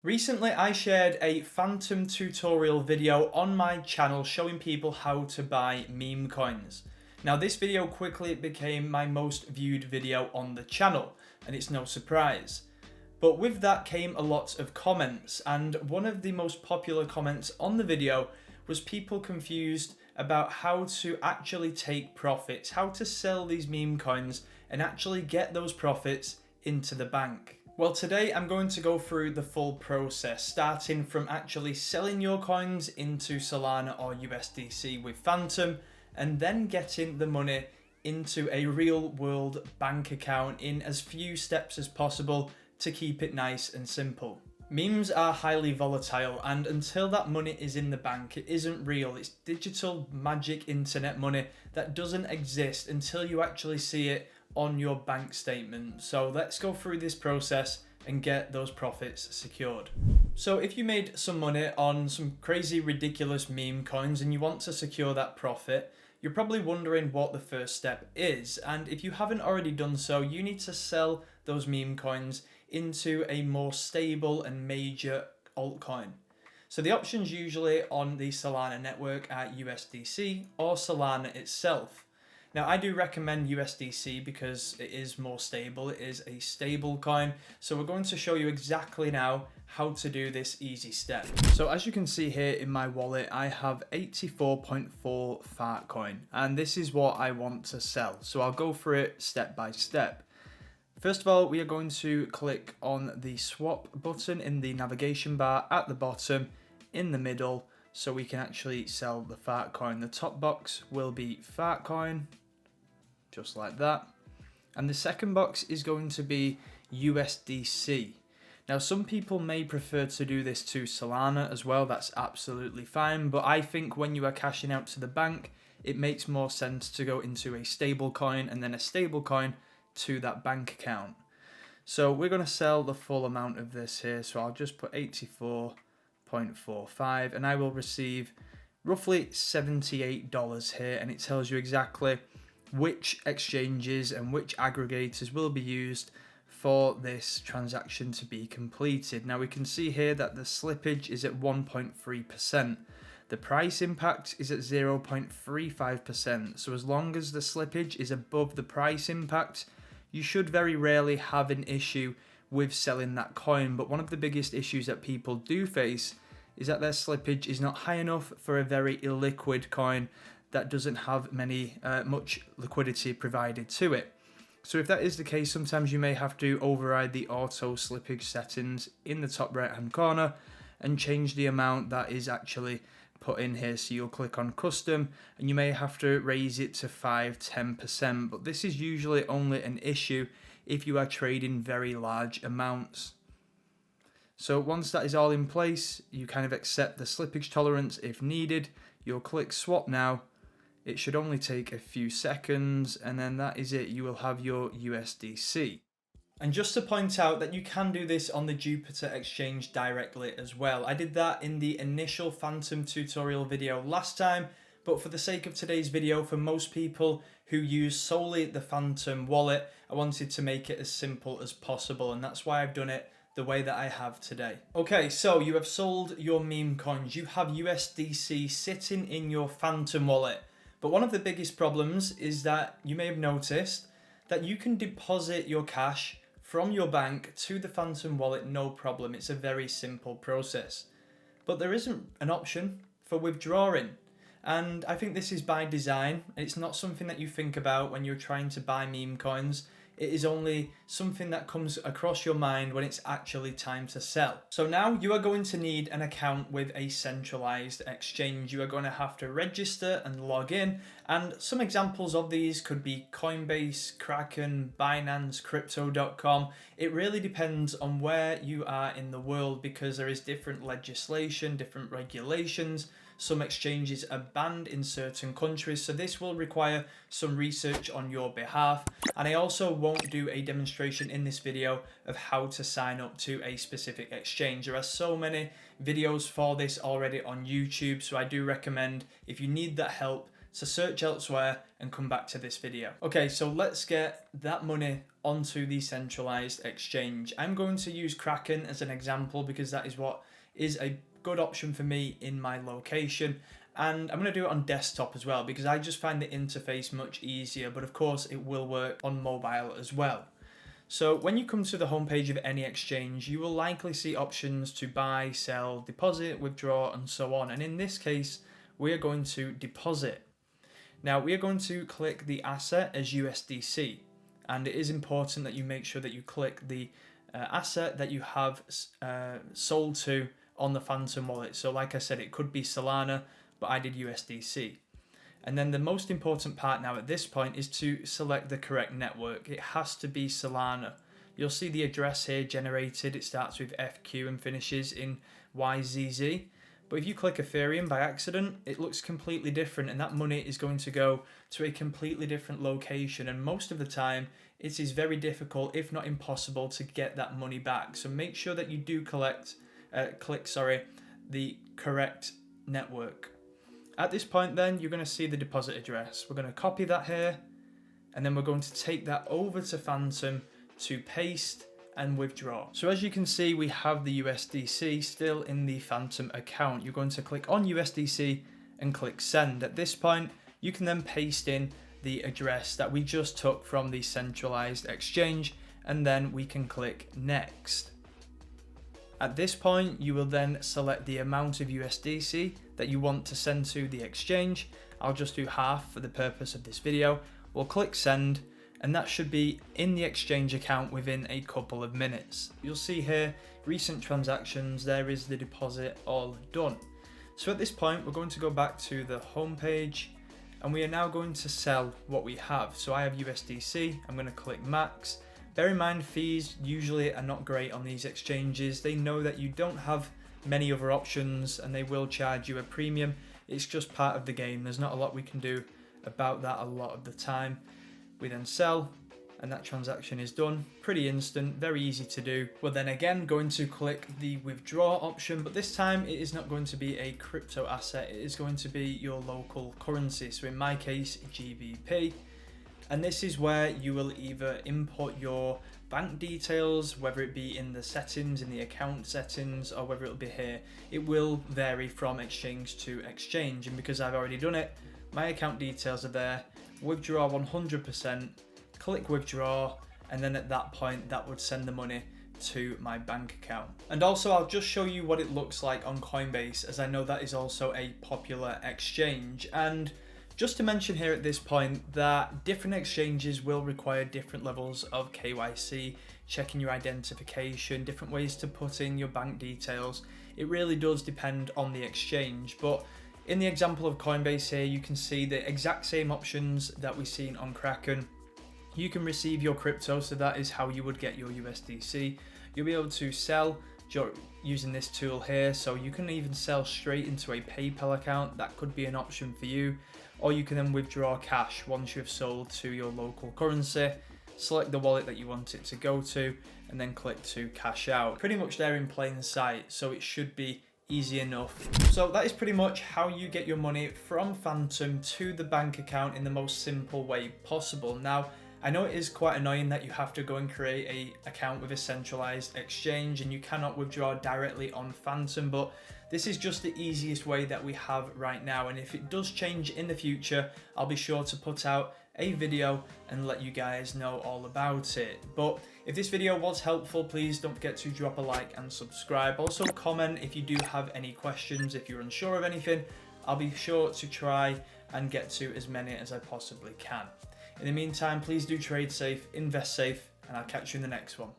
Recently, I shared a phantom tutorial video on my channel showing people how to buy meme coins. Now, this video quickly became my most viewed video on the channel, and it's no surprise. But with that came a lot of comments, and one of the most popular comments on the video was people confused about how to actually take profits, how to sell these meme coins and actually get those profits into the bank. Well, today I'm going to go through the full process, starting from actually selling your coins into Solana or USDC with Phantom, and then getting the money into a real world bank account in as few steps as possible to keep it nice and simple. Memes are highly volatile, and until that money is in the bank, it isn't real. It's digital magic internet money that doesn't exist until you actually see it on your bank statement. So let's go through this process and get those profits secured. So if you made some money on some crazy ridiculous meme coins and you want to secure that profit, you're probably wondering what the first step is. And if you haven't already done so, you need to sell those meme coins into a more stable and major altcoin. So the options usually on the Solana network are USDC or Solana itself. Now, I do recommend USDC because it is more stable. It is a stable coin. So we're going to show you exactly now how to do this easy step. So as you can see here in my wallet, I have 84.4 fart coin, and this is what I want to sell. So I'll go through it step by step. First of all, we are going to click on the swap button in the navigation bar at the bottom in the middle so we can actually sell the fart coin. The top box will be fart coin, just like that. And the second box is going to be USDC. Now, some people may prefer to do this to Solana as well. That's absolutely fine. But I think when you are cashing out to the bank, it makes more sense to go into a stable coin and then a stable coin to that bank account. So we're going to sell the full amount of this here. So I'll just put 84.45 and I will receive roughly $78 here, and it tells you exactly which exchanges and which aggregators will be used for this transaction to be completed. Now we can see here that the slippage is at 1.3%. The price impact is at 0.35%. So as long as the slippage is above the price impact, you should very rarely have an issue with selling that coin. But one of the biggest issues that people do face is that their slippage is not high enough for a very illiquid coin that doesn't have much liquidity provided to it. So if that is the case, sometimes you may have to override the auto slippage settings in the top right hand corner and change the amount that is actually put in here. So you'll click on custom and you may have to raise it to 5-10%, but this is usually only an issue if you are trading very large amounts. So once that is all in place, you kind of accept the slippage tolerance if needed. You'll click swap now. It should only take a few seconds, and then that is it. You will have your USDC. And just to point out that you can do this on the Jupiter exchange directly as well. I did that in the initial Phantom tutorial video last time, but for the sake of today's video, for most people who use solely the Phantom wallet, I wanted to make it as simple as possible, and that's why I've done it the way that I have today. Okay, so you have sold your meme coins. You have USDC sitting in your Phantom wallet. But one of the biggest problems is that you may have noticed that you can deposit your cash from your bank to the Phantom wallet, no problem. It's a very simple process. But there isn't an option for withdrawing. And I think this is by design. It's not something that you think about when you're trying to buy meme coins. It is only something that comes across your mind when it's actually time to sell. So now you are going to need an account with a centralized exchange. You are going to have to register and log in. And some examples of these could be Coinbase, Kraken, Binance, Crypto.com. It really depends on where you are in the world because there is different legislation, different regulations. Some exchanges are banned in certain countries, so this will require some research on your behalf. And I also won't do a demonstration in this video of how to sign up to a specific exchange. There are so many videos for this already on YouTube, so I do recommend, if you need that help, to search elsewhere and come back to this video. Okay, so let's get that money onto the centralized exchange. I'm going to use Kraken as an example because that is what is a good option for me in my location. And I'm going to do it on desktop as well because I just find the interface much easier, but of course it will work on mobile as well. So when you come to the homepage of any exchange, you will likely see options to buy, sell, deposit, withdraw, and so on. And in this case, we are going to deposit. Now we are going to click the asset as USDC. And it is important that you make sure that you click the asset that you have sold to on the Phantom wallet. So like I said, it could be Solana, but I did USDC. And then the most important part now at this point is to select the correct network. It has to be Solana. You'll see the address here generated. It starts with FQ and finishes in YZZ. But if you click Ethereum by accident, it looks completely different, and that money is going to go to a completely different location. And most of the time, it is very difficult, if not impossible, to get that money back. So make sure that you do click the correct network. At this point then, you're going to see the deposit address. We're going to copy that here, and then we're going to take that over to Phantom to paste and withdraw. So as you can see, we have the USDC still in the Phantom account. You're going to click on USDC and click send. At this point, you can then paste in the address that we just took from the centralized exchange, and then we can click next. At this point, you will then select the amount of USDC that you want to send to the exchange. I'll just do half for the purpose of this video. We'll click send, and that should be in the exchange account within a couple of minutes. You'll see here, recent transactions, there is the deposit all done. So at this point, we're going to go back to the home page, and we are now going to sell what we have. So I have USDC, I'm going to click max. Bear in mind, fees usually are not great on these exchanges. They know that you don't have many other options and they will charge you a premium. It's just part of the game. There's not a lot we can do about that a lot of the time. We then sell, and that transaction is done. Pretty instant, very easy to do. We're then again going to click the withdraw option, but this time it is not going to be a crypto asset. It is going to be your local currency. So in my case, GBP. And this is where you will either input your bank details, whether it be in the settings, in the account settings, or whether it'll be here. It will vary from exchange to exchange. And because I've already done it, my account details are there. Withdraw 100%, click withdraw, and then at that point, that would send the money to my bank account. And also, I'll just show you what it looks like on Coinbase, as I know that is also a popular exchange. And just to mention here at this point that different exchanges will require different levels of KYC, checking your identification, different ways to put in your bank details. It really does depend on the exchange, but in the example of Coinbase here, you can see the exact same options that we've seen on Kraken. You can receive your crypto, so that is how you would get your USDC. You'll be able to sell using this tool here, so you can even sell straight into a PayPal account. That could be an option for you. Or you can then withdraw cash once you've sold to your local currency. Select the wallet that you want it to go to, and then click to cash out. Pretty much there in plain sight, so it should be easy enough. So that is pretty much how you get your money from Phantom to the bank account in the most simple way possible. Now, I know it is quite annoying that you have to go and create an account with a centralized exchange and you cannot withdraw directly on Phantom, but this is just the easiest way that we have right now. And if it does change in the future, I'll be sure to put out a video and let you guys know all about it. But if this video was helpful, please don't forget to drop a like and subscribe. Also comment if you do have any questions. If you're unsure of anything, I'll be sure to try and get to as many as I possibly can. In the meantime, please do trade safe, invest safe, and I'll catch you in the next one.